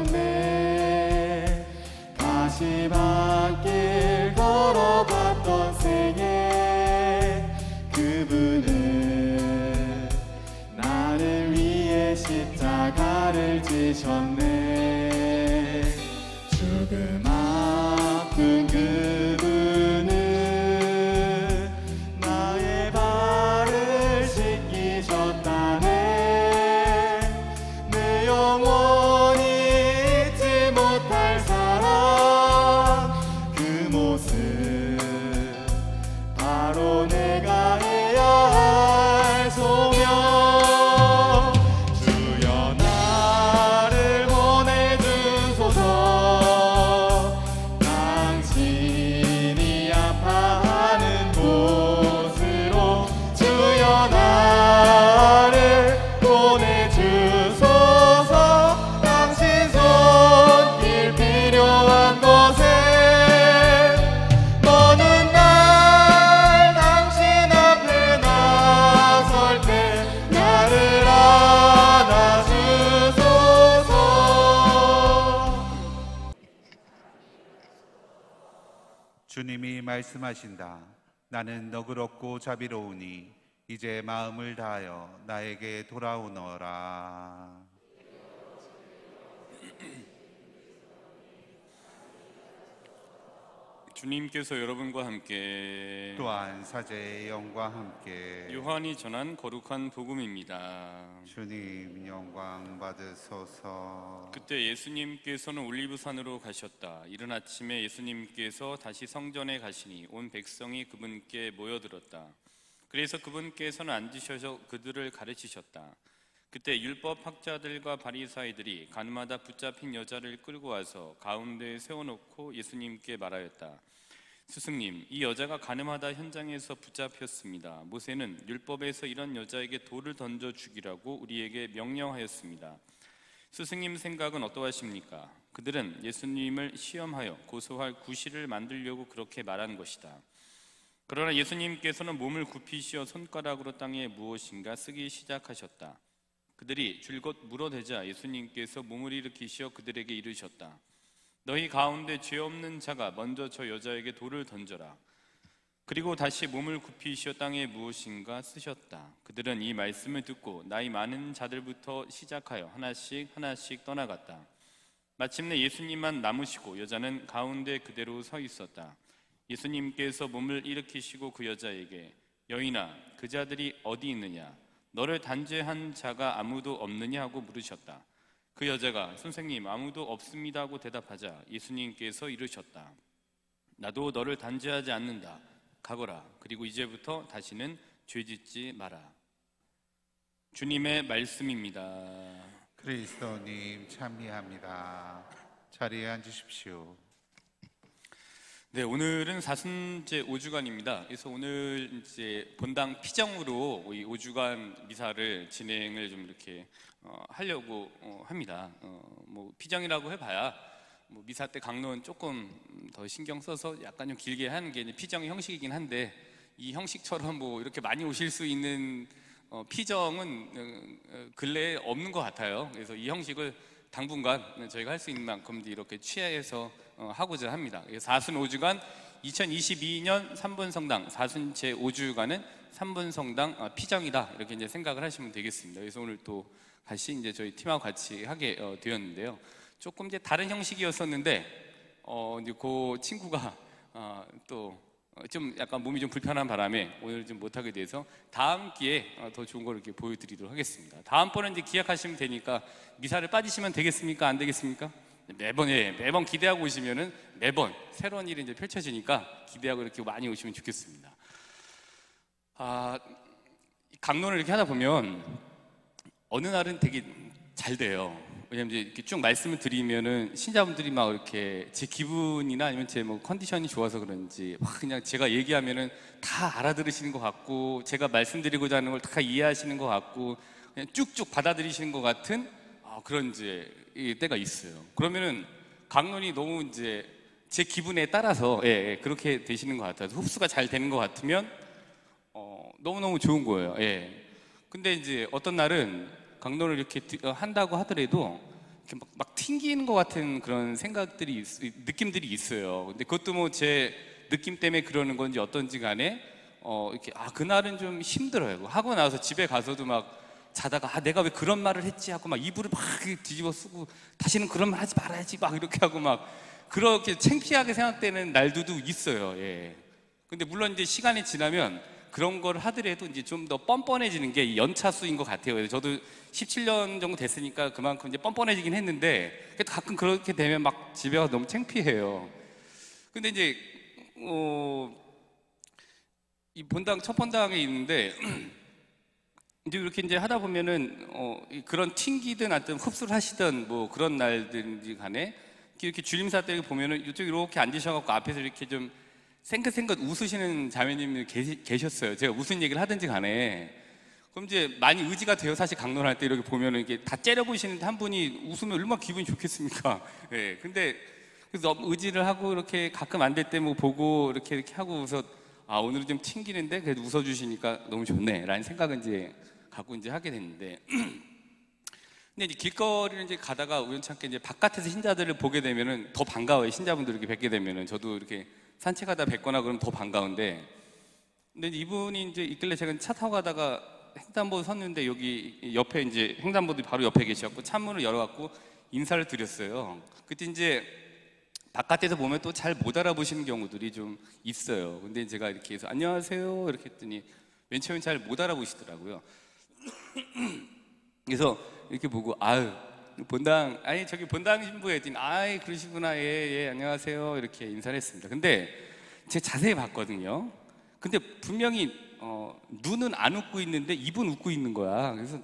주셨네. 가시밭길 걸어갔던 생에 그분은 나를 위해 십자가를 지셨네. 조금 아픈 그분은 나의 발을 씻기셨다네. 내 영원히 잊지 못할 사랑, 그 모습 바로 내가 해야 할 소명. 주여 나를 보내주소서. 당신이 아파하는 곳으로 주여 나를 보내주소서. 당신 손길 필요한 곳에 먼 날 당신 앞에 나설 때 나를 안아주소서. 주님이 말씀하신다. 나는 너그럽고 자비로우니 이제 마음을 다하여 나에게 돌아오너라. 주님께서 여러분과 함께 또한 사제의 영과 함께 요한이 전한 거룩한 복음입니다. 주님 영광 받으소서. 그때 예수님께서는 올리브산으로 가셨다. 이른 아침에 예수님께서 다시 성전에 가시니 온 백성이 그분께 모여들었다. 그래서 그분께서는 앉으셔서 그들을 가르치셨다. 그때 율법학자들과 바리사이들이 가늠하다 붙잡힌 여자를 끌고 와서 가운데에 세워놓고 예수님께 말하였다. 스승님, 이 여자가 가늠하다 현장에서 붙잡혔습니다. 모세는 율법에서 이런 여자에게 돌을 던져 죽이라고 우리에게 명령하였습니다. 스승님 생각은 어떠하십니까? 그들은 예수님을 시험하여 고소할 구실을 만들려고 그렇게 말한 것이다. 그러나 예수님께서는 몸을 굽히시어 손가락으로 땅에 무엇인가 쓰기 시작하셨다. 그들이 줄곧 물어대자 예수님께서 몸을 일으키시어 그들에게 이르셨다. 너희 가운데 죄 없는 자가 먼저 저 여자에게 돌을 던져라. 그리고 다시 몸을 굽히시어 땅에 무엇인가 쓰셨다. 그들은 이 말씀을 듣고 나이 많은 자들부터 시작하여 하나씩 하나씩 떠나갔다. 마침내 예수님만 남으시고 여자는 가운데 그대로 서 있었다. 예수님께서 몸을 일으키시고 그 여자에게 여인아, 그 자들이 어디 있느냐? 너를 단죄한 자가 아무도 없느냐 하고 물으셨다. 그 여자가 선생님 아무도 없습니다 하고 대답하자 예수님께서 이르셨다. 나도 너를 단죄하지 않는다. 가거라. 그리고 이제부터 다시는 죄짓지 마라. 주님의 말씀입니다. 그리스도님 참미합니다. 자리에 앉으십시오. 네, 오늘은 사순제 5주간입니다. 그래서 오늘 이제 본당 피정으로 이 5주간 미사를 진행을 좀 이렇게 하려고 합니다. 뭐 피정이라고 해봐야 뭐 미사 때 강론 조금 더 신경 써서 약간 좀 길게 하는 게 피정의 형식이긴 한데 이 형식처럼 뭐 이렇게 많이 오실 수 있는 피정은 근래에 없는 것 같아요. 그래서 이 형식을 당분간 저희가 할 수 있는 만큼 이렇게 취해서 하고자 합니다. 사순 5주간 2022년 3분 성당 사순 제 5주간은 3분 성당 피정이다 이렇게 이제 생각을 하시면 되겠습니다. 그래서 오늘 또 같이 이제 저희 팀하고 같이 하게 되었는데요. 조금 이제 다른 형식이었었는데 이제 그 친구가 또 좀 약간 몸이 좀 불편한 바람에 오늘 좀 못하게 돼서 다음 기회에 더 좋은 걸 이렇게 보여드리도록 하겠습니다. 다음번에 이제 기약하시면 되니까 미사를 빠지시면 되겠습니까? 안 되겠습니까? 매번 기대하고 오시면은 매번 새로운 일이 이제 펼쳐지니까 기대하고 이렇게 많이 오시면 좋겠습니다. 강론을 이렇게 하다 보면 어느 날은 되게 잘 돼요. 왜냐면 이제 이렇게 쭉 말씀을 드리면은 신자분들이 막 이렇게 제 기분이나 아니면 제 뭐 컨디션이 좋아서 그런지 막 그냥 제가 얘기하면은 다 알아들으시는 것 같고 제가 말씀드리고자 하는 걸 다 이해하시는 것 같고 그냥 쭉쭉 받아들이시는 것 같은 그런 이제 때가 있어요. 그러면은 강론이 너무 이제 제 기분에 따라서 그렇게 되시는 것 같아요. 흡수가 잘 되는 것 같으면 너무너무 좋은 거예요. 근데 이제 어떤 날은 강론을 이렇게 한다고 하더라도 이렇게 막 튕기는 것 같은 그런 생각들이 느낌들이 있어요. 근데 그것도 뭐 제 느낌 때문에 그러는 건지 어떤지 간에 이렇게 그날은 좀 힘들어요. 하고 나서 집에 가서도 막 자다가 내가 왜 그런 말을 했지 하고 막 이불을 막 뒤집어 쓰고 다시는 그런 말 하지 말아야지 막 이렇게 하고 막 그렇게 창피하게 생각되는 날들도 있어요. 예. 근데 물론 이제 시간이 지나면 그런 걸 하더라도 이제 좀 더 뻔뻔해지는 게 연차수인 것 같아요. 그래서 저도 17년 정도 됐으니까 그만큼 이제 뻔뻔해지긴 했는데 가끔 그렇게 되면 막 집에 가서 너무 창피해요. 근데 이제 이 본당 첫 본당에 있는데 이제 이렇게 이제 하다 보면은 그런 튕기든 하여튼 흡수를 하시던 뭐 그런 날든지 간에 이렇게 주림사 때 보면은 이쪽 이렇게 앉으셔갖고 앞에서 이렇게 좀 생긋생긋 웃으시는 자매님이 계셨어요. 제가 무슨 얘기를 하든지 간에. 그럼 이제 많이 의지가 돼요. 사실 강론할 때 이렇게 보면은 이렇게 다 째려보시는데 한 분이 웃으면 얼마나 기분이 좋겠습니까? 예. 근데 그래서 너무 의지를 하고 이렇게 가끔 안 될 때 뭐 보고 이렇게 하고 웃어 오늘은 좀 튕기는데 그래도 웃어주시니까 너무 좋네 라는 생각은 이제 갖고 이제 하게 됐는데 근데 이제 길거리를 이제 가다가 우연찮게 이제 바깥에서 신자들을 보게 되면은 더 반가워요. 신자분들 이렇게 뵙게 되면은 저도 이렇게 산책하다 뵙거나 그러면 더 반가운데 근데 이분이 이제 있길래 제가 차 타고 가다가 횡단보도 섰는데 여기 옆에 이제 횡단보도 바로 옆에 계셔갖고 창문을 열어갖고 인사를 드렸어요. 그때 이제 바깥에서 보면 또 잘 못 알아보시는 경우들이 좀 있어요. 근데 제가 이렇게 해서 안녕하세요 이렇게 했더니 맨 처음엔 잘 못 알아보시더라고요. 그래서 이렇게 보고 본당 저기 본당 신부에 했더니 그러시구나 예 안녕하세요 이렇게 인사를 했습니다. 근데 제가 자세히 봤거든요. 근데 분명히 눈은 안 웃고 있는데 입은 웃고 있는 거야. 그래서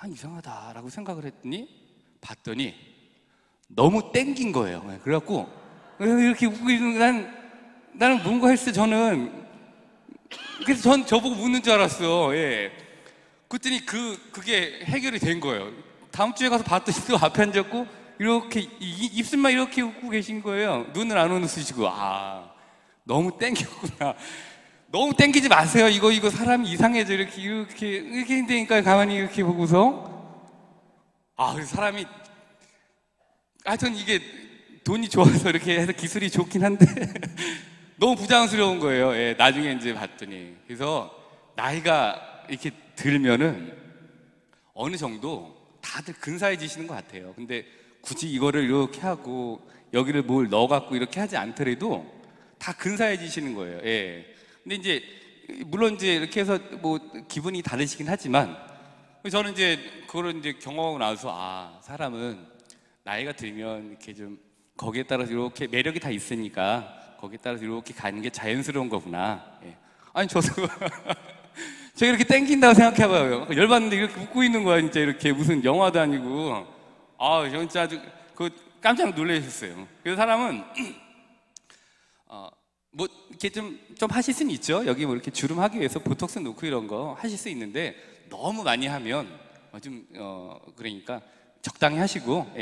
이상하다라고 생각을 했더니 봤더니 너무 땡긴 거예요. 그래갖고 이렇게 웃고 있는 나는 뭔가 했을 때 저는 그래서 전 저보고 웃는 줄 알았어. 예. 그랬더니 그게 해결이 된 거예요. 다음 주에 가서 봤더니 또 앞에 앉았고 이렇게 입술만 이렇게 웃고 계신 거예요. 눈을 안 웃으시고 너무 땡겼구나. 너무 땡기지 마세요. 이거 사람이 이상해져 이렇게 힘드니까 가만히 이렇게 보고서 그래서 사람이 하여튼 이게 돈이 좋아서 이렇게 해서 기술이 좋긴 한데 너무 부자연스러운 거예요. 예, 나중에 이제 봤더니 그래서 나이가 이렇게 들면은 어느 정도 다들 근사해지시는 것 같아요. 근데 굳이 이거를 이렇게 하고 여기를 뭘 넣어갖고 이렇게 하지 않더라도 다 근사해지시는 거예요. 예. 근데 이제 물론 이제 이렇게 해서 뭐 기분이 다르시긴 하지만 저는 이제 그걸 이제 경험하고 나서 사람은 나이가 들면 이렇게 좀 거기에 따라서 이렇게 매력이 다 있으니까 거기에 따라서 이렇게 가는 게 자연스러운 거구나. 예. 저도 제가 이렇게 땡긴다고 생각해봐요. 열받는데 이렇게 웃고 있는 거야, 진짜 이렇게 무슨 영화도 아니고. 진짜 아주 깜짝 놀라셨어요. 그래서 사람은 뭐 이렇게 좀 하실 수는 있죠. 여기 뭐 이렇게 주름하기 위해서 보톡스 놓고 이런 거 하실 수 있는데 너무 많이 하면 그러니까 적당히 하시고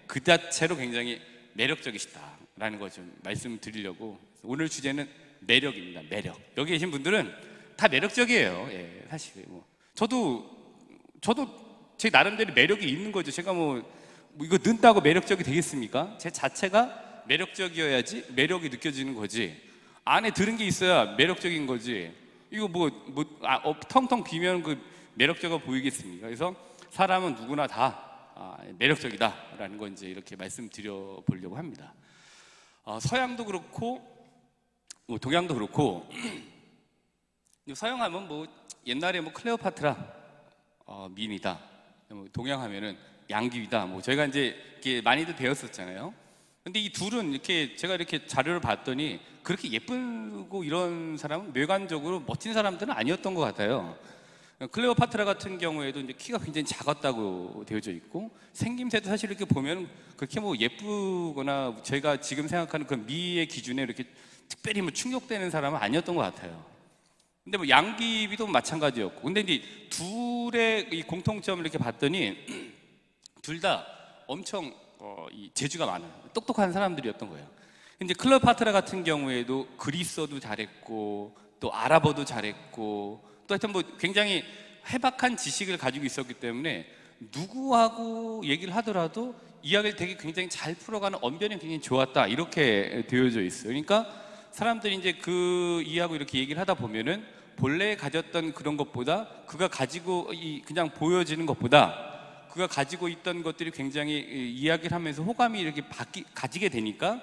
그 자체로 굉장히 매력적이시다라는 거 좀 말씀드리려고. 오늘 주제는 매력입니다. 매력. 여기 계신 분들은 다 매력적이에요. 예, 사실 뭐 저도 제 나름대로 매력이 있는 거죠. 제가 뭐 이거 넣는다고 매력적이 되겠습니까? 제 자체가 매력적이어야지 매력이 느껴지는 거지. 안에 들은 게 있어야 매력적인 거지. 이거 텅텅 비면 그 매력적으로 보이겠습니까? 그래서 사람은 누구나 다 매력적이다라는 건 이제 이렇게 말씀드려 보려고 합니다. 서양도 그렇고 뭐 동양도 그렇고 서양하면 뭐 옛날에 뭐 클레오파트라 미인이다. 동양하면은 양귀비다. 뭐 저희가 이제 이렇게 많이들 배웠었잖아요. 근데 이 둘은 이렇게 제가 이렇게 자료를 봤더니 그렇게 예쁘고 이런 사람은 외관적으로 멋진 사람들은 아니었던 것 같아요. 클레오파트라 같은 경우에도 이제 키가 굉장히 작았다고 되어져 있고 생김새도 사실 이렇게 보면 그렇게 뭐 예쁘거나 제가 지금 생각하는 그 미의 기준에 이렇게 특별히 뭐 충족되는 사람은 아니었던 것 같아요. 근데 뭐 양귀비도 마찬가지였고, 근데 이제 둘의 이 공통점을 이렇게 봤더니 둘 다 엄청 이 재주가 많아요. 똑똑한 사람들이었던 거예요. 근데 클레오파트라 같은 경우에도 그리스어도 잘했고 또 아랍어도 잘했고 또 하여튼 뭐 굉장히 해박한 지식을 가지고 있었기 때문에 누구하고 얘기를 하더라도 이야기를 되게 굉장히 잘 풀어가는 언변이 굉장히 좋았다, 이렇게 되어져 있어요. 그러니까 사람들이 이제 그 이하고 이렇게 얘기를 하다 보면은 본래 가졌던 그런 것보다 그가 가지고 그냥 보여지는 것보다 그가 가지고 있던 것들이 굉장히 이야기를 하면서 호감이 이렇게 가지게 되니까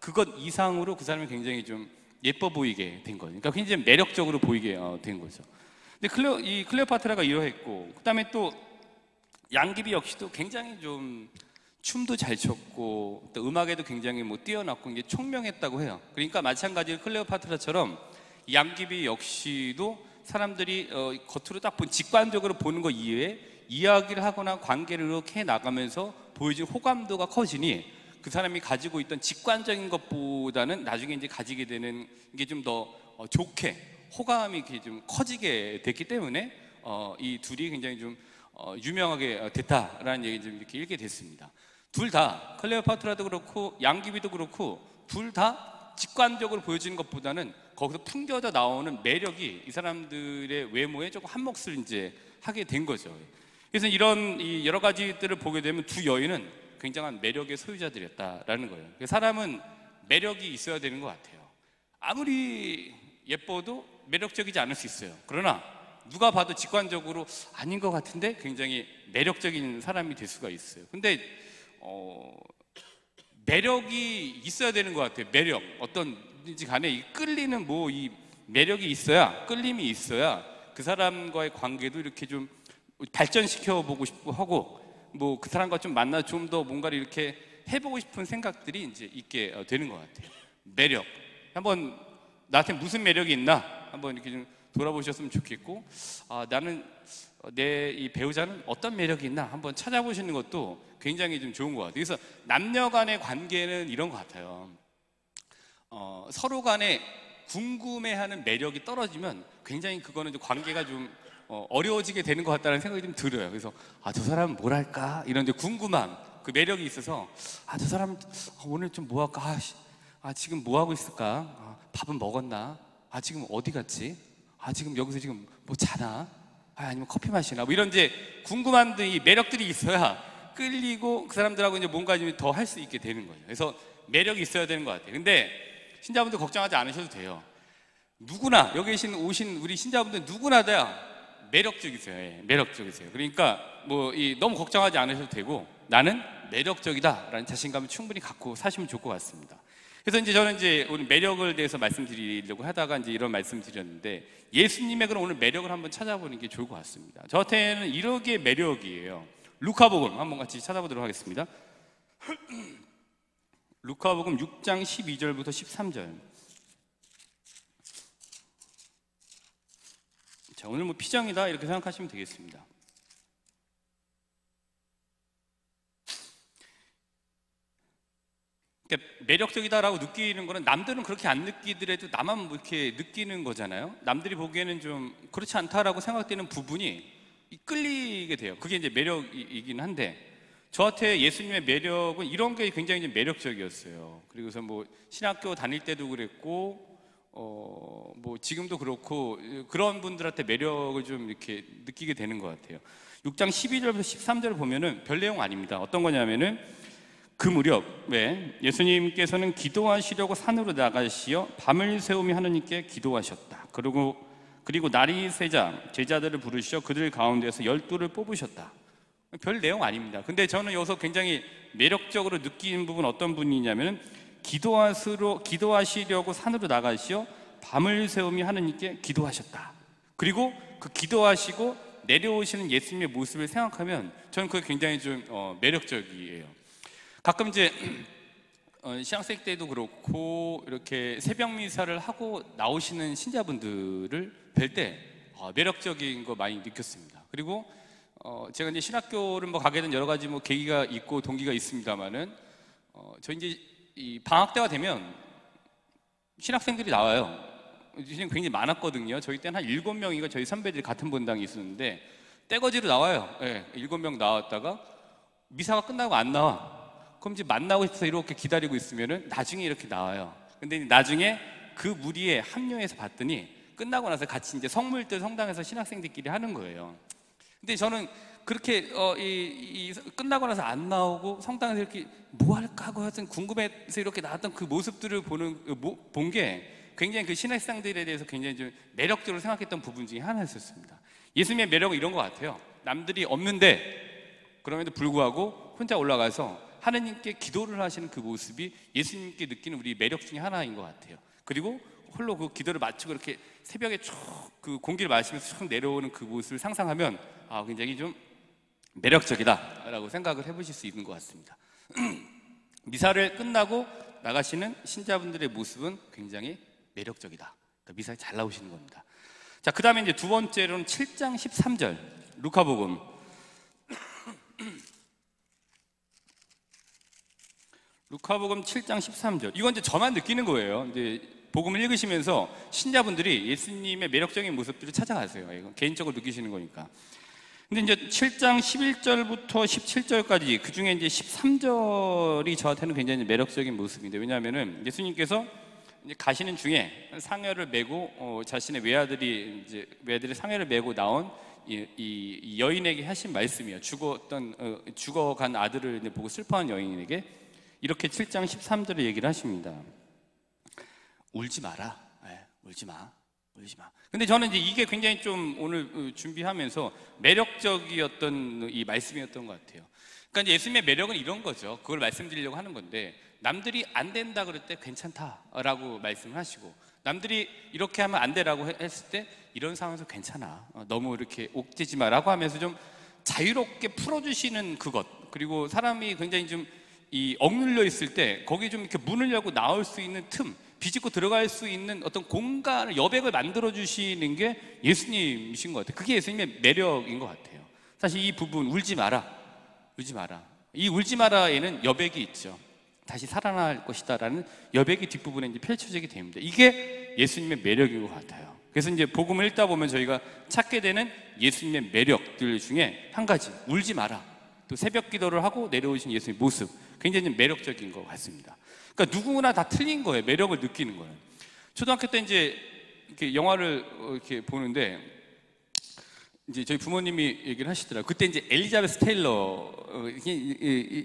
그것 이상으로 그 사람이 굉장히 좀 예뻐 보이게 된 거죠. 그러니까 굉장히 매력적으로 보이게 된 거죠. 근데 클레오파트라가 이러했고, 그다음에 또 양귀비 역시도 굉장히 좀 춤도 잘 췄고 또 음악에도 굉장히 뭐 뛰어났고 이게 총명했다고 해요. 그러니까 마찬가지로 클레오파트라처럼 양귀비 역시도 사람들이 겉으로 딱 직관적으로 보는 것 이외에 이야기를 하거나 관계를 이렇게 나가면서 보여진 호감도가 커지니 그 사람이 가지고 있던 직관적인 것보다는 나중에 이제 가지게 되는 게 좀 더 좋게 호감이 이렇게 좀 커지게 됐기 때문에 이 둘이 굉장히 좀 유명하게 됐다라는 얘기 좀 이렇게 읽게 됐습니다. 둘 다 클레오파트라도 그렇고 양귀비도 그렇고 둘 다 직관적으로 보여지는 것보다는 거기서 풍겨져 나오는 매력이 이 사람들의 외모에 조금 한몫을 이제 하게 된 거죠. 그래서 이런 여러 가지들을 보게 되면 두 여인은 굉장한 매력의 소유자들이었다라는 거예요. 사람은 매력이 있어야 되는 것 같아요. 아무리 예뻐도 매력적이지 않을 수 있어요. 그러나 누가 봐도 직관적으로 아닌 것 같은데 굉장히 매력적인 사람이 될 수가 있어요. 근데 매력이 있어야 되는 것 같아요. 매력, 어떤지 간에 이 끌리는 이 매력이 있어야, 끌림이 있어야 그 사람과의 관계도 이렇게 좀 발전시켜 보고 싶고 하고 뭐 그 사람과 좀 만나 좀 더 뭔가를 이렇게 해보고 싶은 생각들이 이제 있게 되는 것 같아요. 매력, 한번 나한테 무슨 매력이 있나 한번 이렇게 좀 돌아보셨으면 좋겠고, 나는 내 이 배우자는 어떤 매력이 있나 한번 찾아보시는 것도 굉장히 좀 좋은 것 같아요. 그래서 남녀 간의 관계는 이런 것 같아요. 서로 간에 궁금해하는 매력이 떨어지면 굉장히 그거는 좀 관계가 좀 어려워지게 되는 것 같다는 생각이 좀 들어요. 그래서 저 사람은 뭘 할까? 이런 이제 궁금함, 그 매력이 있어서 저 사람 오늘 좀 뭐 할까? 지금 뭐 하고 있을까? 밥은 먹었나? 지금 어디 갔지? 지금 여기서 지금 뭐 자나? 아니면 커피 마시나? 뭐 이런 이제 궁금한 이 매력들이 있어야 끌리고 그 사람들하고 이제 뭔가 좀 더 할 수 있게 되는 거죠. 그래서 매력이 있어야 되는 것 같아요. 근데 신자분들 걱정하지 않으셔도 돼요. 누구나 여기 오신 우리 신자분들 누구나 다 매력적이세요. 예, 매력적이세요. 그러니까 너무 걱정하지 않으셔도 되고 나는 매력적이다라는 자신감을 충분히 갖고 사시면 좋을 것 같습니다. 그래서 이제 저는 이제 오늘 매력을 대해서 말씀드리려고 하다가 이제 이런 말씀드렸는데 예수님의 그런 오늘 매력을 한번 찾아보는 게 좋을 것 같습니다. 저한테는 이러기의 매력이에요. 루카복음 한번 같이 찾아보도록 하겠습니다. 루카복음 6장 12절부터 13절. 자, 오늘 피정이다 이렇게 생각하시면 되겠습니다. 그러니까 매력적이다라고 느끼는 거는 남들은 그렇게 안 느끼더라도 나만 이렇게 느끼는 거잖아요. 남들이 보기에는 좀 그렇지 않다라고 생각되는 부분이 끌리게 돼요. 그게 이제 매력이긴 한데 저한테 예수님의 매력은 이런 게 굉장히 이제 매력적이었어요. 그리고서 신학교 다닐 때도 그랬고 지금도 그렇고 그런 분들한테 매력을 좀 이렇게 느끼게 되는 것 같아요. 6장 12절부터 13절을 보면은 별 내용 아닙니다. 어떤 거냐면은 그 무렵에 예수님께서는 기도하시려고 산으로 나가시어 밤을 새우며 하느님께 기도하셨다. 그리고 날이 새자 제자들을 부르시어 그들 가운데서 12를 뽑으셨다. 별 내용 아닙니다. 근데 저는 여기서 굉장히 매력적으로 느끼는 부분 어떤 분이냐면은 기도하시려고 산으로 나가시어 밤을 새우며 하느님께 기도하셨다. 그리고 그 기도하시고 내려오시는 예수님의 모습을 생각하면 저는 그게 굉장히 좀 매력적이에요. 가끔 이제 신학생 때도 그렇고 이렇게 새벽 미사를 하고 나오시는 신자분들을 뵐 때 매력적인 거 많이 느꼈습니다. 그리고 제가 이제 신학교를 가게 된 여러 가지 계기가 있고 동기가 있습니다만은 저 이제 이 방학 때가 되면 신학생들이 나와요. 굉장히 많았거든요. 저희 때는 한 7명인가 저희 선배들이 같은 본당에 있었는데 떼거지로 나와요. 네, 7명 나왔다가 미사가 끝나고 안 나와. 그럼 이제 만나고 싶어서 이렇게 기다리고 있으면은 나중에 이렇게 나와요. 근데 나중에 그 무리에 합류해서 봤더니 끝나고 나서 같이 이제 성물들 성당에서 신학생들끼리 하는 거예요. 근데 저는 그렇게 끝나고 나서 안 나오고 성당에서 이렇게 뭐 할까 하고 하여튼 궁금해서 이렇게 나왔던 그 모습들을 본 게 굉장히 그 신학생들에 대해서 굉장히 좀 매력적으로 생각했던 부분 중에 하나였었습니다. 예수님의 매력은 이런 것 같아요. 남들이 없는데 그럼에도 불구하고 혼자 올라가서 하느님께 기도를 하시는 그 모습이 예수님께 느끼는 우리 매력 중에 하나인 것 같아요. 그리고 홀로 그 기도를 마치고 이렇게 새벽에 쭉 그 공기를 마시면서 쭉 내려오는 그 모습을 상상하면 굉장히 좀 매력적이다라고 생각을 해보실 수 있는 것 같습니다. 미사를 끝나고 나가시는 신자분들의 모습은 굉장히 매력적이다. 미사에 잘 나오시는 겁니다. 자, 그 다음에 이제 두 번째로는 7장 13절 루카복음. 루카복음 7장 13절. 이건 이제 저만 느끼는 거예요. 이제 복음을 읽으시면서 신자분들이 예수님의 매력적인 모습들을 찾아가세요. 이건 개인적으로 느끼시는 거니까. 근데 이제 7장 11절부터 17절까지 그 중에 이제 13절이 저한테는 굉장히 매력적인 모습인데, 왜냐하면은 예수님께서 이제 가시는 중에 상여를 메고 자신의 외아들이 상여를 메고 나온 이 여인에게 하신 말씀이에요. 죽어간 아들을 이제 보고 슬퍼하는 여인에게 이렇게 7장 13절에 얘기를 하십니다. 울지 마라. 울지 마. 근데 저는 이제 이게 굉장히 좀 오늘 준비하면서 매력적이었던 이 말씀이었던 것 같아요. 그러니까 이제 예수님의 매력은 이런 거죠. 그걸 말씀드리려고 하는 건데, 남들이 안 된다 그럴 때 괜찮다라고 말씀을 하시고, 남들이 이렇게 하면 안 되라고 했을 때 이런 상황에서 괜찮아. 너무 이렇게 옥죄지 마라고 하면서 좀 자유롭게 풀어주시는 그것, 그리고 사람이 굉장히 좀 억눌려 있을 때 거기 좀 이렇게 문을 열고 나올 수 있는 틈, 비집고 들어갈 수 있는 어떤 공간을, 여백을 만들어 주시는 게 예수님이신 것 같아요. 그게 예수님의 매력인 것 같아요. 사실 이 부분, 울지 마라. 이 울지 마라에는 여백이 있죠. 다시 살아날 것이다라는 여백이 뒷부분에 이제 펼쳐지게 됩니다. 이게 예수님의 매력인 것 같아요. 그래서 이제 복음을 읽다 보면 저희가 찾게 되는 예수님의 매력들 중에 한 가지, 울지 마라. 또 새벽 기도를 하고 내려오신 예수님의 모습, 굉장히 매력적인 것 같습니다. 그러니까 누구나 다 틀린 거예요. 매력을 느끼는 거예요. 초등학교 때 이제 이렇게 영화를 이렇게 보는데, 이제 저희 부모님이 얘기를 하시더라고요. 그때 이제 엘리자베스 테일러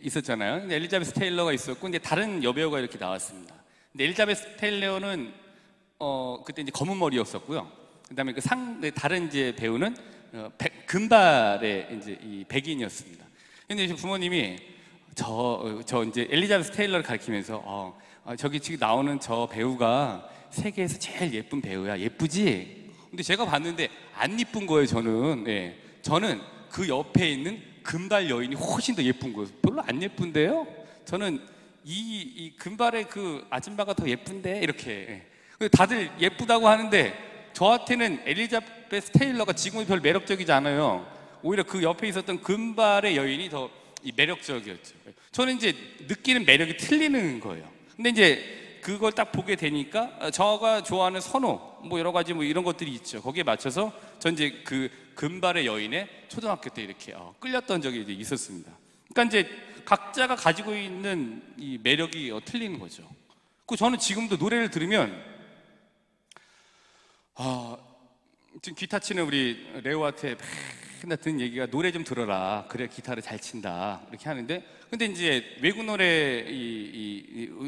있었잖아요. 근데 엘리자베스 테일러가 있었고, 이제 다른 여배우가 이렇게 나왔습니다. 근데 엘리자베스 테일러는 그때 이제 검은 머리였었고요. 그다음에 다른 이제 배우는 금발의 이제 이 백인이었습니다. 근데 이제 부모님이 저 이제 엘리자베스 테일러를 가리키면서 저기 지금 나오는 저 배우가 세계에서 제일 예쁜 배우야. 예쁘지? 근데 제가 봤는데 안 예쁜 거예요. 저는 그 옆에 있는 금발 여인이 훨씬 더 예쁜 거예요. 별로 안 예쁜데요? 저는 이 금발의 그 아줌마가 더 예쁜데, 이렇게. 다들 예쁘다고 하는데 저한테는 엘리자베스 테일러가 지금은 별 매력적이지 않아요. 오히려 그 옆에 있었던 금발의 여인이 더 매력적이었죠. 저는 이제 느끼는 매력이 틀리는 거예요. 근데 이제 그걸 딱 보게 되니까 저가 좋아하는 선호, 뭐 여러 가지 뭐 이런 것들이 있죠. 거기에 맞춰서 전 이제 그 금발의 여인에 초등학교 때 이렇게 끌렸던 적이 이제 있었습니다. 그러니까 이제 각자가 가지고 있는 이 매력이 틀리는 거죠. 그 저는 지금도 노래를 들으면 지금 기타 치는 우리 레오한테 맨날 듣는 얘기가, 노래 좀 들어라. 그래 기타를 잘 친다. 이렇게 하는데, 근데 이제 외국 노래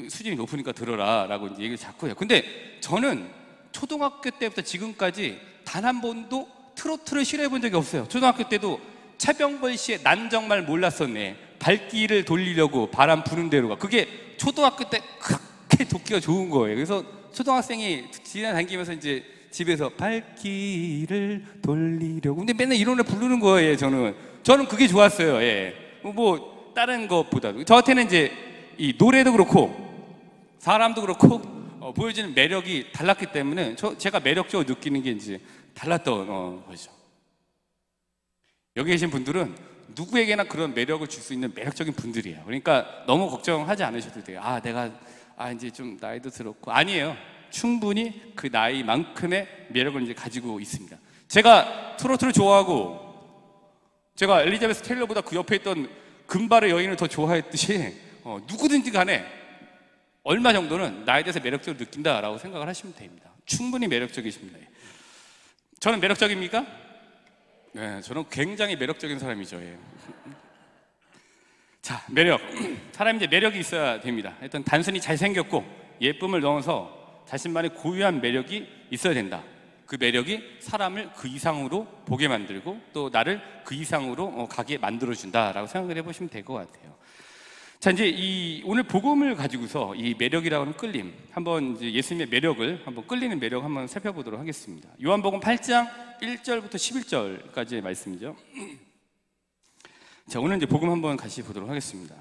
수준이 높으니까 들어라 라고 이제 얘기를 자꾸 해요. 근데 저는 초등학교 때부터 지금까지 단 한 번도 트로트를 싫어해 본 적이 없어요. 초등학교 때도 차병벌 씨의 난 정말 몰랐었네. 발길을 돌리려고 바람 부는 대로 가. 그게 초등학교 때 그렇게 듣기가 좋은 거예요. 그래서 초등학생이 지나다니면서 이제 집에서 발길을 돌리려고, 근데 맨날 이런 노래 부르는 거예요. 저는 그게 좋았어요. 뭐 다른 것보다도 저한테는 이제 이 노래도 그렇고 사람도 그렇고 보여지는 매력이 달랐기 때문에 제가 매력적으로 느끼는 게 이제 달랐던 거죠. 여기 계신 분들은 누구에게나 그런 매력을 줄 수 있는 매력적인 분들이에요. 그러니까 너무 걱정하지 않으셔도 돼요. 내가 이제 좀 나이도 들었고, 아니에요. 충분히 그 나이만큼의 매력을 이제 가지고 있습니다. 제가 트로트를 좋아하고, 제가 엘리자베스 테일러보다 그 옆에 있던 금발의 여인을 더 좋아했듯이 누구든지 간에 얼마 정도는 나에 대해서 매력적으로 느낀다라고 생각을 하시면 됩니다. 충분히 매력적이십니다. 저는 매력적입니까? 네, 저는 굉장히 매력적인 사람이죠. 예. 자, 매력. 사람이 이제 매력이 있어야 됩니다. 일단 단순히 잘생겼고 예쁨을 넘어서 자신만의 고유한 매력이 있어야 된다. 그 매력이 사람을 그 이상으로 보게 만들고 또 나를 그 이상으로 가게 만들어준다라고 생각을 해보시면 될 것 같아요. 자, 이제 오늘 복음을 가지고서 이 매력이라고 하는 끌림, 한번 이제 예수님의 매력을 한번 끌리는 매력 한번 살펴보도록 하겠습니다. 요한복음 8장 1절부터 11절까지의 말씀이죠. 자, 오늘 이제 복음 한번 같이 보도록 하겠습니다.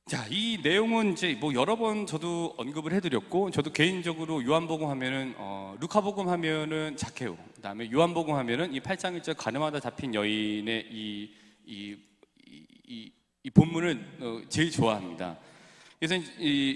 자, 이 내용은 이제 뭐 여러 번 저도 언급을 해드렸고, 저도 개인적으로 요한복음 하면은 루카복음 하면은 자케오, 그다음에 요한복음 하면은 이 8장 1절 가늠하다 잡힌 여인의 이 본문을 제일 좋아합니다. 그래서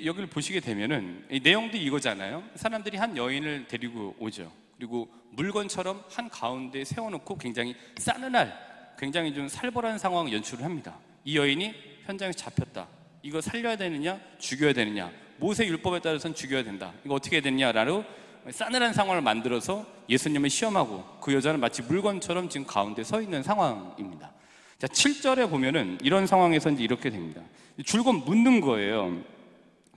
여기를 보시게 되면은 이 내용도 이거잖아요. 사람들이 한 여인을 데리고 오죠. 그리고 물건처럼 한 가운데 세워놓고 굉장히 싸늘할, 굉장히 좀 살벌한 상황을 연출을 합니다. 이 여인이 현장에서 잡혔다. 이거 살려야 되느냐, 죽여야 되느냐, 모세 율법에 따라서는 죽여야 된다. 이거 어떻게 해야 되느냐라고 싸늘한 상황을 만들어서 예수님을 시험하고 그 여자는 마치 물건처럼 지금 가운데 서 있는 상황입니다. 자, 7절에 보면은 이런 상황에서 이제 이렇게 됩니다. 줄곧 묻는 거예요.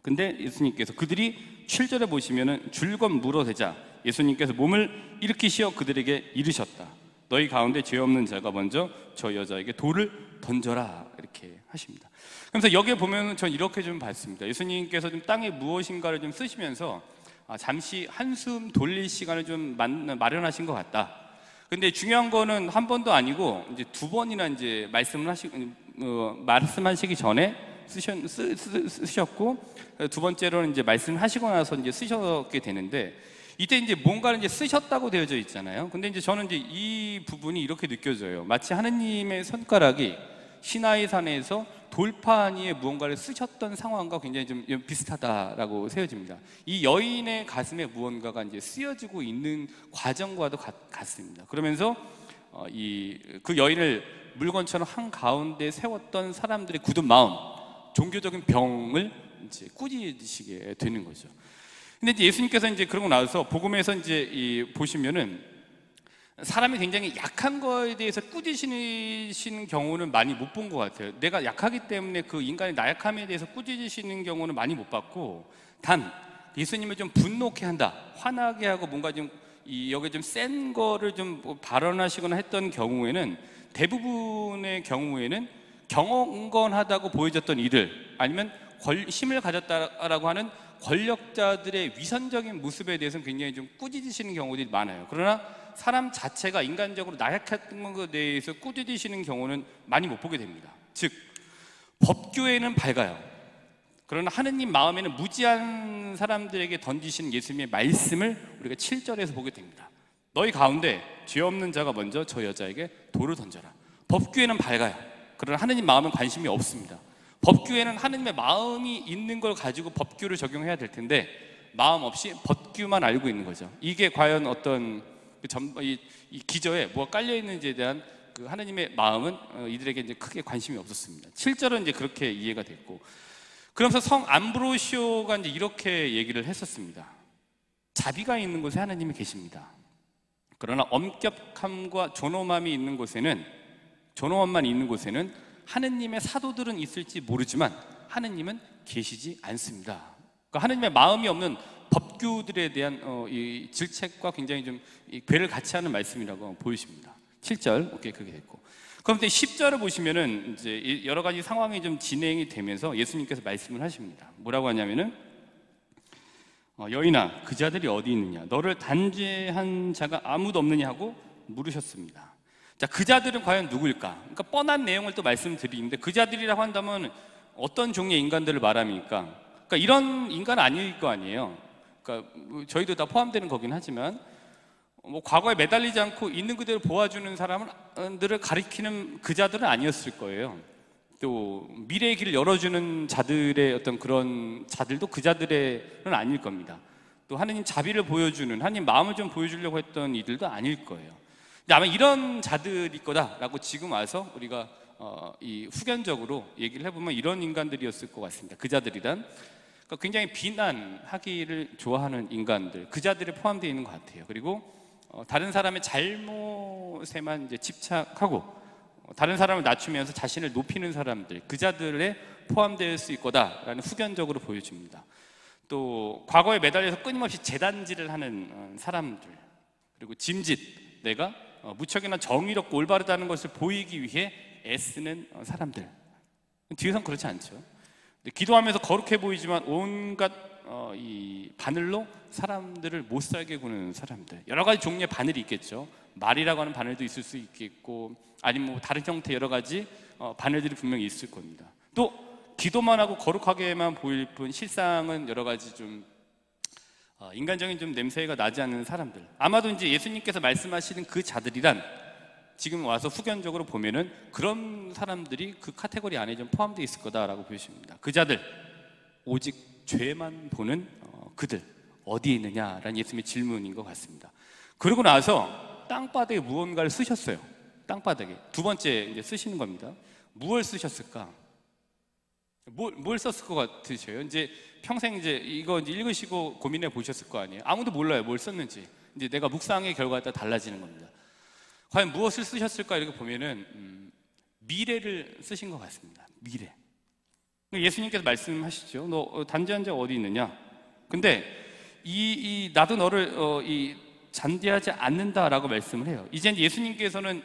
근데 예수님께서 그들이 7절에 보시면은 줄곧 물어대자 예수님께서 몸을 일으키시어 그들에게 이르셨다. 너희 가운데 죄 없는 자가 먼저 저 여자에게 돌을 던져라, 이렇게 하십니다. 그래서 여기에 보면 전 이렇게 좀 봤습니다. 예수님께서 좀 땅에 무엇인가를 좀 쓰시면서 잠시 한숨 돌릴 시간을 좀 마련하신 것 같다. 근데 중요한 거는 한 번도 아니고 이제 두 번이나 이제 말씀하시기 전에 쓰셨고, 두 번째로는 이제 말씀하시고 나서 이제 쓰셨게 되는데, 이때 이제 뭔가를 이제 쓰셨다고 되어져 있잖아요. 근데 이제 저는 이제 이 부분이 이렇게 느껴져요. 마치 하느님의 손가락이 시나이 산에서 돌판 위에 무언가를 쓰셨던 상황과 굉장히 좀 비슷하다라고 세워집니다. 이 여인의 가슴에 무언가가 이제 쓰여지고 있는 과정과도 같습니다. 그러면서 그 여인을 물건처럼 한 가운데 세웠던 사람들의 굳은 마음, 종교적인 병을 이제 꾸짖으시게 되는 거죠. 근데 이제 예수님께서 이제 그러고 나서 복음에서 이제 보시면은 사람이 굉장히 약한 거에 대해서 꾸짖으시는 경우는 많이 못 본 것 같아요. 내가 약하기 때문에 그 인간의 나약함에 대해서 꾸짖으시는 경우는 많이 못 봤고, 단 예수님을 좀 분노케 한다, 화나게 하고 뭔가 좀 여기 좀 센 거를 좀 발언하시거나 했던 경우에는, 대부분의 경우에는 경건하다고 보여졌던 이들, 아니면 힘을 가졌다라고 하는 권력자들의 위선적인 모습에 대해서는 굉장히 좀 꾸짖으시는 경우들이 많아요. 그러나 사람 자체가 인간적으로 나약했던 것에 대해서 꾸짖으시는 경우는 많이 못 보게 됩니다. 즉, 법규에는 밝아요. 그러나 하느님 마음에는 무지한 사람들에게 던지시는 예수님의 말씀을 우리가 7절에서 보게 됩니다. 너희 가운데 죄 없는 자가 먼저 저 여자에게 돌을 던져라. 법규에는 밝아요. 그러나 하느님 마음은 관심이 없습니다. 법규에는 하느님의 마음이 있는 걸 가지고 법규를 적용해야 될 텐데, 마음 없이 법규만 알고 있는 거죠. 이게 과연 어떤 이 기저에 뭐가 깔려 있는지에 대한 그 하느님의 마음은 이들에게 이제 크게 관심이 없었습니다. 7절은 이제 그렇게 이해가 됐고, 그러면서 성 암브로시오가 이제 이렇게 얘기를 했었습니다. 자비가 있는 곳에 하느님이 계십니다. 그러나 엄격함과 존엄함이 있는 곳에는, 존엄함만 있는 곳에는 하느님의 사도들은 있을지 모르지만 하느님은 계시지 않습니다. 그러니까 하느님의 마음이 없는 법규들에 대한 이 질책과 굉장히 좀 괴를 같이 하는 말씀이라고 보이십니다. 7절, 오케이, 그렇게 됐고. 그런데 10절을 보시면은 이제 여러 가지 상황이 좀 진행이 되면서 예수님께서 말씀을 하십니다. 뭐라고 하냐면은 여인아, 그 자들이 어디 있느냐? 너를 단죄한 자가 아무도 없느냐 하고 물으셨습니다. 자, 그 자들은 과연 누구일까? 그러니까 뻔한 내용을 또 말씀드리는데, 그 자들이라고 한다면 어떤 종류의 인간들을 말합니까? 그러니까 이런 인간은 아닐 거 아니에요. 그러니까 저희도 다 포함되는 거긴 하지만, 뭐 과거에 매달리지 않고 있는 그대로 보아주는 사람들을 가리키는 그 자들은 아니었을 거예요. 또 미래의 길을 열어주는 자들의 어떤 그런 자들도 그 자들은 아닐 겁니다. 또 하느님 자비를 보여주는, 하느님 마음을 좀 보여주려고 했던 이들도 아닐 거예요. 근데 아마 이런 자들일 거다라고 지금 와서 우리가 이 후견적으로 얘기를 해보면 이런 인간들이었을 것 같습니다. 그 자들이란, 그러니까 굉장히 비난하기를 좋아하는 인간들, 그 자들에 포함되어 있는 것 같아요. 그리고 다른 사람의 잘못에만 이제 집착하고 다른 사람을 낮추면서 자신을 높이는 사람들, 그 자들에 포함될 수 있을 거다라는 후견적으로 보여집니다. 또 과거에 매달려서 끊임없이 재단질을 하는 사람들, 그리고 짐짓, 내가 무척이나 정의롭고 올바르다는 것을 보이기 위해 애쓰는 사람들. 뒤에선 그렇지 않죠. 기도하면서 거룩해 보이지만 온갖 이 바늘로 사람들을 못 살게 구는 사람들, 여러 가지 종류의 바늘이 있겠죠. 말이라고 하는 바늘도 있을 수 있겠고, 아니면 뭐 다른 형태 여러 가지 바늘들이 분명히 있을 겁니다. 또 기도만 하고 거룩하게만 보일 뿐 실상은 여러 가지 좀 인간적인 좀 냄새가 나지 않는 사람들, 아마도 이제 예수님께서 말씀하시는 그 자들이란 지금 와서 후견적으로 보면은 그런 사람들이 그 카테고리 안에 좀 포함되어 있을 거다라고 보여집니다. 그 자들, 오직 죄만 보는 그들 어디에 있느냐라는 예수님의 질문인 것 같습니다. 그러고 나서 땅바닥에 무언가를 쓰셨어요. 땅바닥에 두 번째 이제 쓰시는 겁니다. 무엇을 쓰셨을까? 뭘 썼을 것 같으셔요? 이제 평생 이제 이거 이제 읽으시고 고민해 보셨을 거 아니에요? 아무도 몰라요, 뭘 썼는지. 이제 내가 묵상의 결과에 따라 달라지는 겁니다. 과연 무엇을 쓰셨을까 이렇게 보면은 미래를 쓰신 것 같습니다. 미래. 예수님께서 말씀하시죠. 너 단지한 자 어디 있느냐? 근데 나도 너를 잔디하지 않는다라고 말씀을 해요. 이제 예수님께서는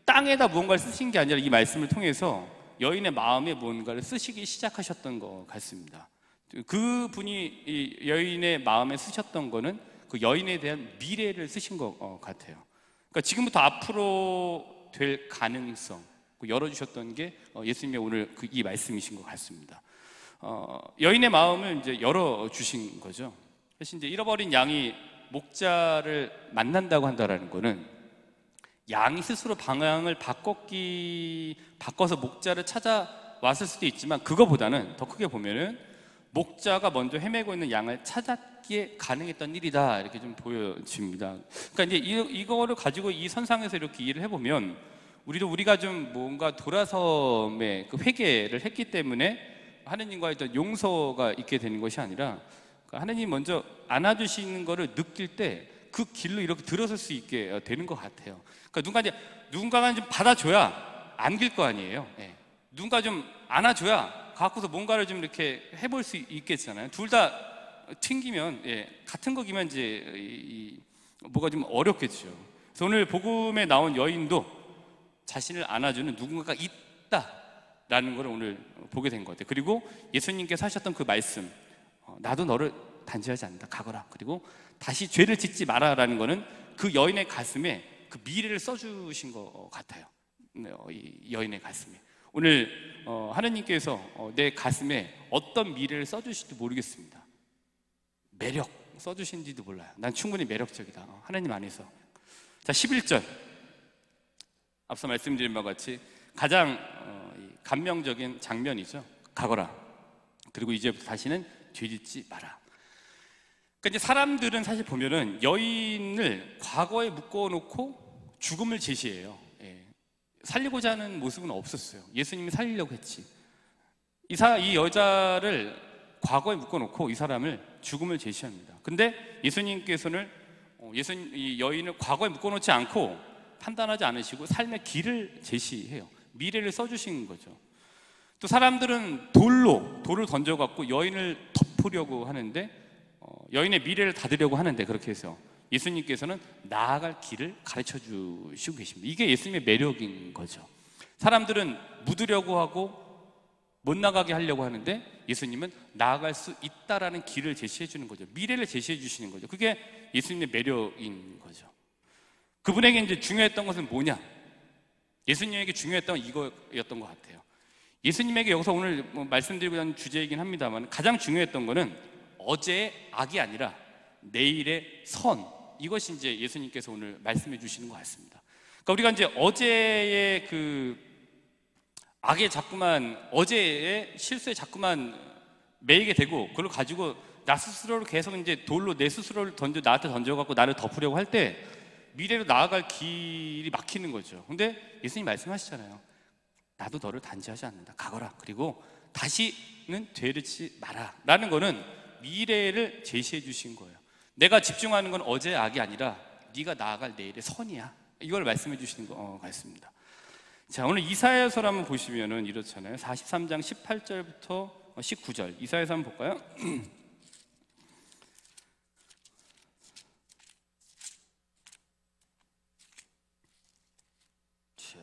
땅에다 무언가를 쓰신 게 아니라 이 말씀을 통해서 여인의 마음에 무언가를 쓰시기 시작하셨던 것 같습니다. 그 분이 이 여인의 마음에 쓰셨던 거는 그 여인에 대한 미래를 쓰신 것 같아요. 그러니까 지금부터 앞으로 될 가능성 열어주셨던 게 예수님의 오늘 이 말씀이신 것 같습니다. 여인의 마음을 이제 열어주신 거죠. 사실 이제 잃어버린 양이 목자를 만난다고 한다라는 거는 양이 스스로 방향을 바꿔서 목자를 찾아왔을 수도 있지만, 그거보다는 더 크게 보면은 목자가 먼저 헤매고 있는 양을 찾았기에 가능했던 일이다, 이렇게 좀 보여집니다. 그러니까 이제 이거를 가지고 이 선상에서 이렇게 이해를 해보면, 우리가 좀 뭔가 돌아섬의 그 회개를 했기 때문에 하느님과의 어떤 용서가 있게 되는 것이 아니라, 하느님 먼저 안아주시는 거를 느낄 때 그 길로 이렇게 들어설 수 있게 되는 것 같아요. 그러니까 누군가가 좀 받아줘야 안길 거 아니에요. 예. 누군가 좀 안아줘야 갖고서 뭔가를 좀 이렇게 해볼 수 있겠잖아요. 둘 다 튕기면, 같은 거기만 이제 뭐가 좀 어렵겠죠. 그래서 오늘 복음에 나온 여인도 자신을 안아주는 누군가가 있다라는 걸 오늘 보게 된 것 같아요. 그리고 예수님께서 하셨던 그 말씀, 나도 너를 단죄하지 않는다, 가거라. 그리고 다시 죄를 짓지 마라라는 거는 그 여인의 가슴에 그 미래를 써주신 것 같아요. 이 여인의 가슴에. 오늘 하느님께서 내 가슴에 어떤 미래를 써주실지 모르겠습니다. 매력 써주신지도 몰라요. 난 충분히 매력적이다, 하느님 안에서. 자, 11절 앞서 말씀드린 바와 같이 가장 감명적인 장면이죠. 가거라. 그리고 이제부터 다시는 죄짓지 마라. 그러니까 이제 사람들은 사실 보면은 여인을 과거에 묶어놓고 죽음을 제시해요. 살리고자 하는 모습은 없었어요. 예수님이 살리려고 했지. 이 여자를 과거에 묶어놓고 이 사람을 죽음을 제시합니다. 근데 예수님께서는 이 여인을 과거에 묶어놓지 않고 판단하지 않으시고 삶의 길을 제시해요. 미래를 써주신 거죠. 또 사람들은 돌을 던져갖고 여인을 덮으려고 하는데, 여인의 미래를 닫으려고 하는데, 그렇게 해서 예수님께서는 나아갈 길을 가르쳐 주시고 계십니다. 이게 예수님의 매력인 거죠. 사람들은 묻으려고 하고 못 나가게 하려고 하는데 예수님은 나아갈 수 있다라는 길을 제시해 주는 거죠. 미래를 제시해 주시는 거죠. 그게 예수님의 매력인 거죠. 그분에게 이제 중요했던 것은 뭐냐? 예수님에게 중요했던 건 이거였던 것 같아요. 예수님에게 여기서 오늘 말씀드리고자 하는 주제이긴 합니다만, 가장 중요했던 거는 어제의 악이 아니라 내일의 선, 이것이 이제 예수님께서 오늘 말씀해 주시는 것 같습니다. 그러니까 우리가 이제 어제의 그 악에 자꾸만, 어제의 실수에 자꾸만 매이게 되고, 그걸 가지고 나 스스로를 계속 이제 돌로 내 스스로를 나한테 던져갖고 나를 덮으려고 할 때 미래로 나아갈 길이 막히는 거죠. 근데 예수님 말씀하시잖아요. 나도 너를 단죄하지 않는다, 가거라. 그리고 다시는 되르지 마라 라는 거는 미래를 제시해 주신 거예요. 내가 집중하는 건 어제의 악이 아니라 네가 나아갈 내일의 선이야. 이걸 말씀해 주시는 것 같습니다. 자, 오늘 이사야서를 한번 보시면은 이렇잖아요. 43장 18절부터 19절 이사야서 한번 볼까요? 자,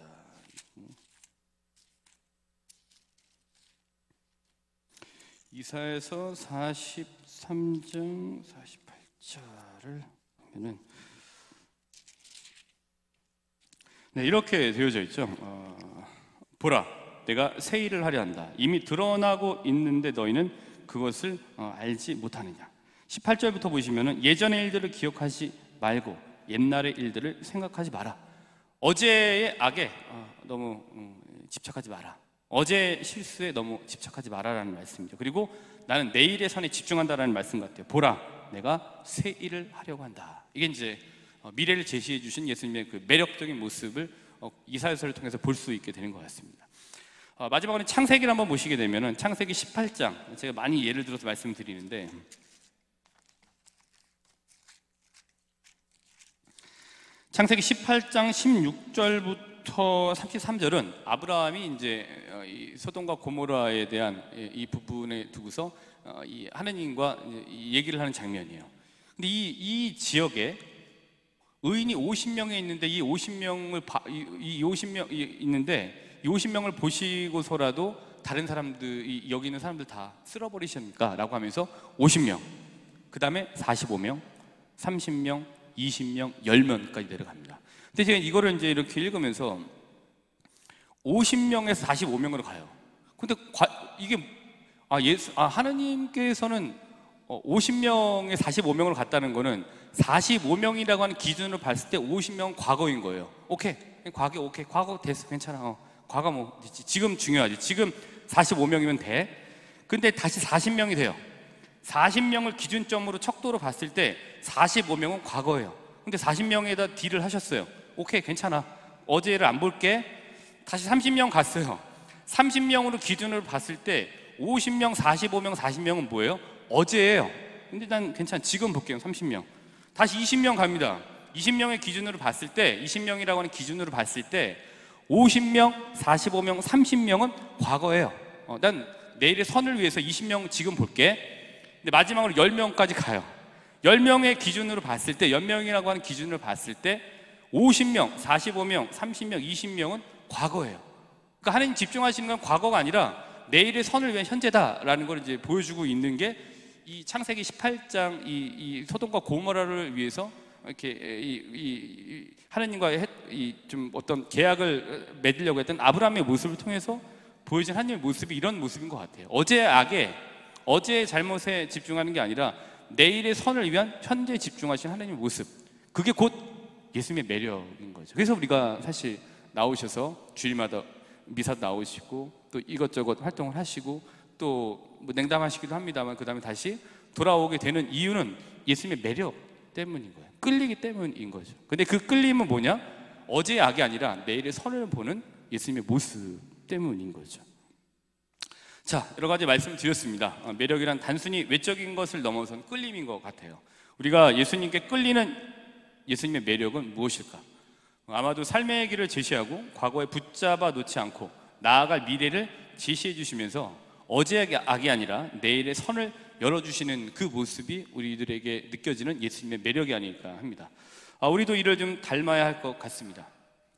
이사야서 43장 48절을 보면은 네, 이렇게 되어져 있죠. 보라, 내가 새 일을 하려 한다. 이미 드러나고 있는데 너희는 그것을 알지 못하느냐. 18절부터 보시면은 예전의 일들을 기억하지 말고 옛날의 일들을 생각하지 마라. 어제의 악에 너무 집착하지 마라. 어제의 실수에 너무 집착하지 마라라는 말씀이죠. 그리고 나는 내일의 선에 집중한다라는 말씀 같아요. 보라, 내가 새 일을 하려고 한다. 이게 이제 미래를 제시해 주신 예수님의 그 매력적인 모습을 이사야서를 통해서 볼 수 있게 되는 것 같습니다. 마지막으로 창세기를 한번 보시게 되면은 창세기 18장, 제가 많이 예를 들어서 말씀드리는데 창세기 18장 16절부터 33절은 아브라함이 이제 이 소돔과 고모라에 대한 이 부분에 두고서 이 하느님과 이 얘기를 하는 장면이에요. 근데 이 지역에 의인이 50명이 있는데 이 50명을 이 50명 있는데 이 50명을 보시고서라도 다른 사람들 여기 있는 사람들 다 쓸어버리십니까? 라고 하면서 50명, 그 다음에 45명, 30명, 20명, 10명까지 내려갑니다. 근데 제가 이거를 이제 이렇게 읽으면서 50명에서 45명으로 가요. 근데 이게 하느님께서는 50명에 45명을 갔다는 거는 45명이라고 하는 기준으로 봤을 때 50명은 과거인 거예요. 오케이, 과거 됐어, 괜찮아. 과거 뭐 지금 중요하지. 지금 45명이면 돼. 근데 다시 40명이 돼요. 40명을 기준점으로 척도로 봤을 때 45명은 과거예요. 근데 40명에다 딜을 하셨어요. 오케이, 괜찮아. 어제를 안 볼게. 다시 30명 갔어요. 30명으로 기준으로 봤을 때 50명, 45명, 40명은 뭐예요? 어제예요. 근데 난 괜찮아. 지금 볼게요. 30명. 다시 20명 갑니다. 20명의 기준으로 봤을 때, 20명이라고 하는 기준으로 봤을 때 50명, 45명, 30명은 과거예요. 난 내일의 선을 위해서 20명 지금 볼게. 근데 마지막으로 10명까지 가요. 10명의 기준으로 봤을 때, 10명이라고 하는 기준으로 봤을 때 50명, 45명, 30명, 20명은 과거예요. 그러니까 하나님 집중하시는 건 과거가 아니라 내일의 선을 위한 현재다라는 걸 이제 보여주고 있는 게 이 창세기 18장 이 소돔과 고모라를 위해서 이렇게 하나님과의 좀 어떤 계약을 맺으려고 했던 아브라함의 모습을 통해서 보여진 하나님의 모습이 이런 모습인 것 같아요. 어제의 악에, 어제의 잘못에 집중하는 게 아니라 내일의 선을 위한 현재에 집중하신 하나님의 모습, 그게 곧 예수님의 매력인 거죠. 그래서 우리가 사실 나오셔서 주일마다 미사도 나오시고 또 이것저것 활동을 하시고 또 뭐 냉담하시기도 합니다만 그 다음에 다시 돌아오게 되는 이유는 예수님의 매력 때문인 거예요. 끌리기 때문인 거죠. 근데 그 끌림은 뭐냐? 어제의 악이 아니라 내일의 선을 보는 예수님의 모습 때문인 거죠. 자, 여러 가지 말씀을 드렸습니다. 매력이란 단순히 외적인 것을 넘어선 끌림인 것 같아요. 우리가 예수님께 끌리는 예수님의 매력은 무엇일까? 아마도 삶의 길을 제시하고 과거에 붙잡아 놓지 않고 나아갈 미래를 제시해 주시면서 어제의 악이 아니라 내일의 선을 열어주시는 그 모습이 우리들에게 느껴지는 예수님의 매력이 아닐까 합니다. 우리도 이를 좀 닮아야 할 것 같습니다.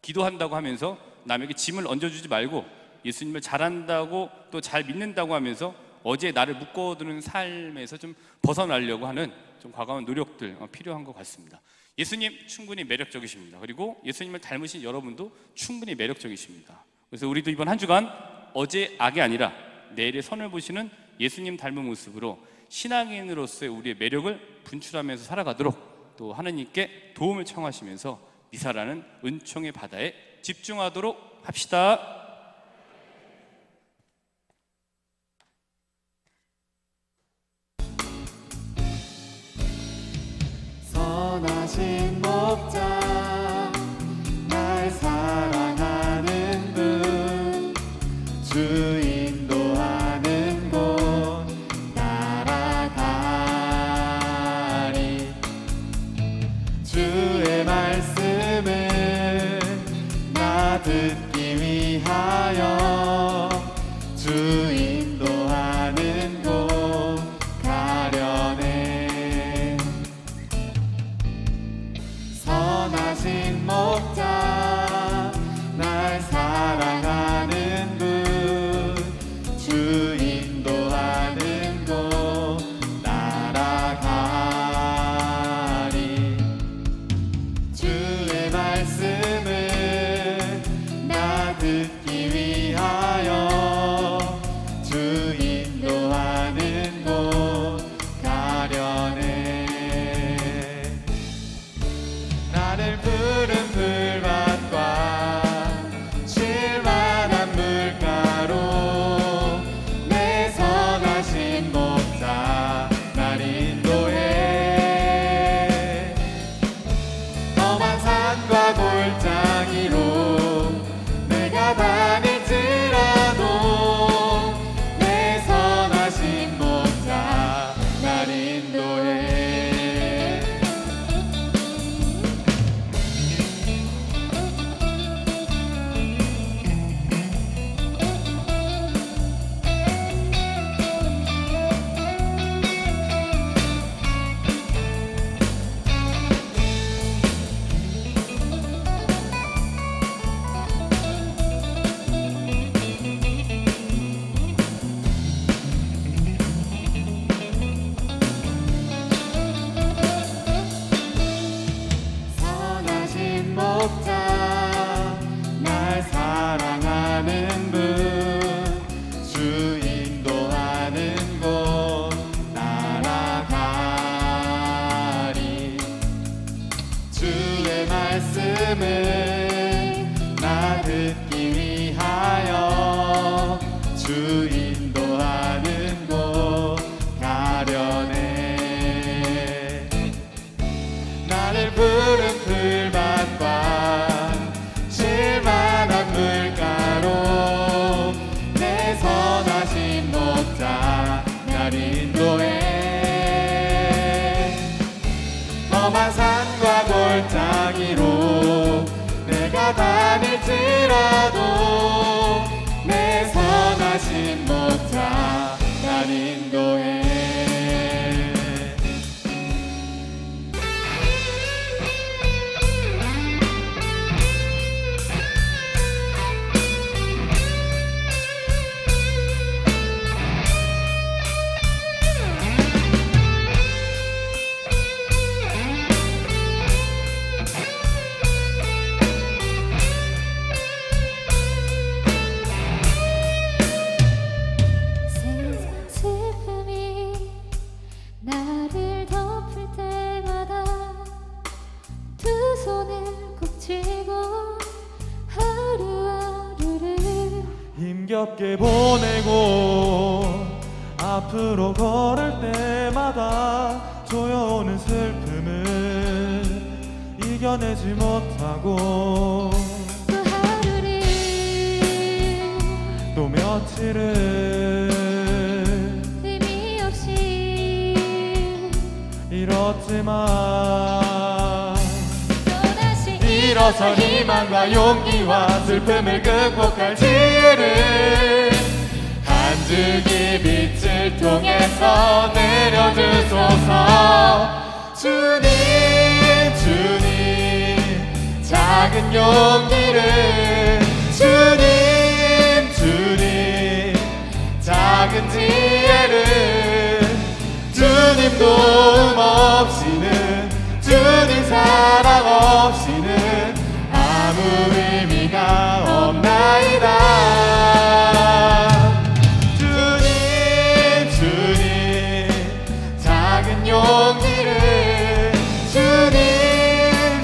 기도한다고 하면서 남에게 짐을 얹어주지 말고 예수님을 잘한다고 또 잘 믿는다고 하면서 어제 나를 묶어두는 삶에서 좀 벗어나려고 하는 좀 과감한 노력들 필요한 것 같습니다. 예수님 충분히 매력적이십니다. 그리고 예수님을 닮으신 여러분도 충분히 매력적이십니다. 그래서 우리도 이번 한 주간 어제의 악이 아니라 내일의 선을 보시는 예수님 닮은 모습으로 신앙인으로서의 우리의 매력을 분출하면서 살아가도록 또 하나님께 도움을 청하시면서 미사라는 은총의 바다에 집중하도록 합시다. 선하신 목자 날 사랑하는 분 주 인도하는 힘겹게 보내고 앞으로 걸을 때마다 조여오는 슬픔을 이겨내지 못하고 또 하루를 또 며칠을 의미 없이 잃었지만 또다시 일어서 희망과 용기와 슬픔을 극복할 지혜를 한 줄기 빛을 통해서 내려주소서. 주님 주님 작은 용기를 주님 주님 작은 지혜를 주님 도움 없이는 주님 사랑 없이는 아무 의미가 없나이다. 주님 주님 작은 용기를 주님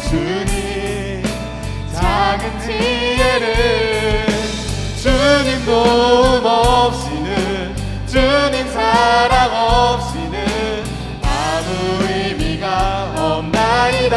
주님 작은 지혜를 주님 도움 없이는 주님 사랑 없이는 아무 의미가 없나이다.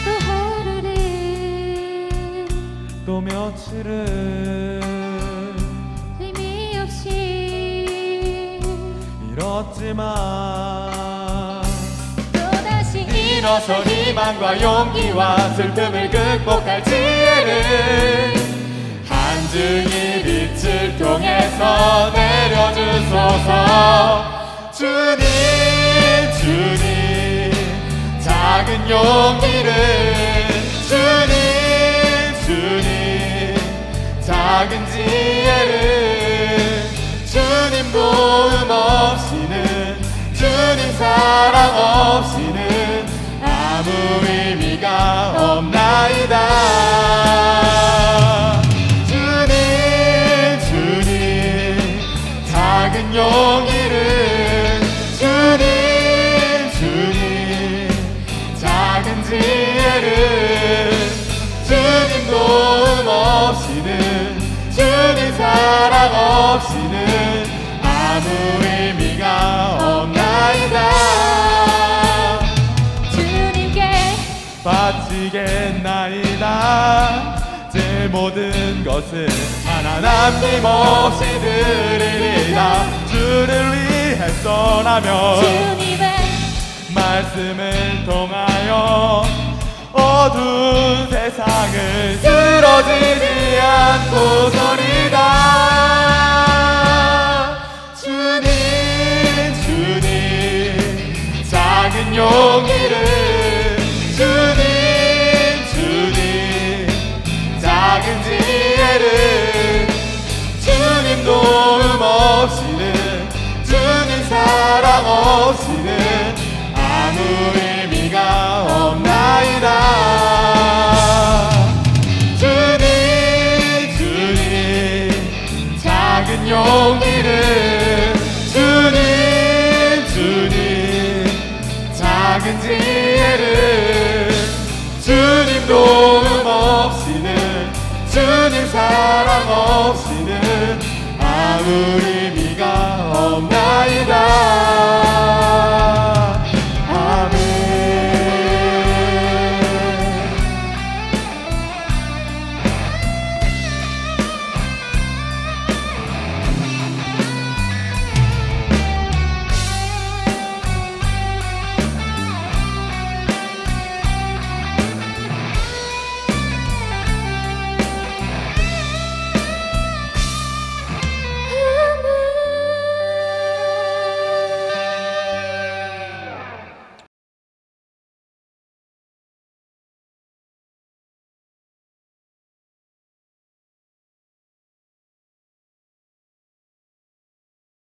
또 하루를 또 며칠을 의미 없이 잃었지만 또다시 일어서 희망과 용기와 슬픔을 극복할 지혜를 한 줄기 빛을 통해서 내려주소서. 주님 주님 작은 용기를 주님 주님 작은 지혜를 주님 도움 없이는 주님 사랑 없이는 아무 의미가 없나이다. 주님 주님 작은 용기를 주님 주님 작은 지혜를 주님 도움 없이는 주님 사랑 없이는 아무 의미가 없나이다. 주님께 바치겠나이다. 제 모든 것을 하나 남김없이 드리리다. 주를 위해서라면 주님의 말씀을 통하여 어두운 세상을 쓰러지지 않고서리다. 주님 주님 작은 용기를 주님 주님 작은 지혜를 주님 도움 없이는 주님 사랑 없이는 아무 의미가 없나이다. 주님 주님 작은 용기를 주님 주님 작은 지혜를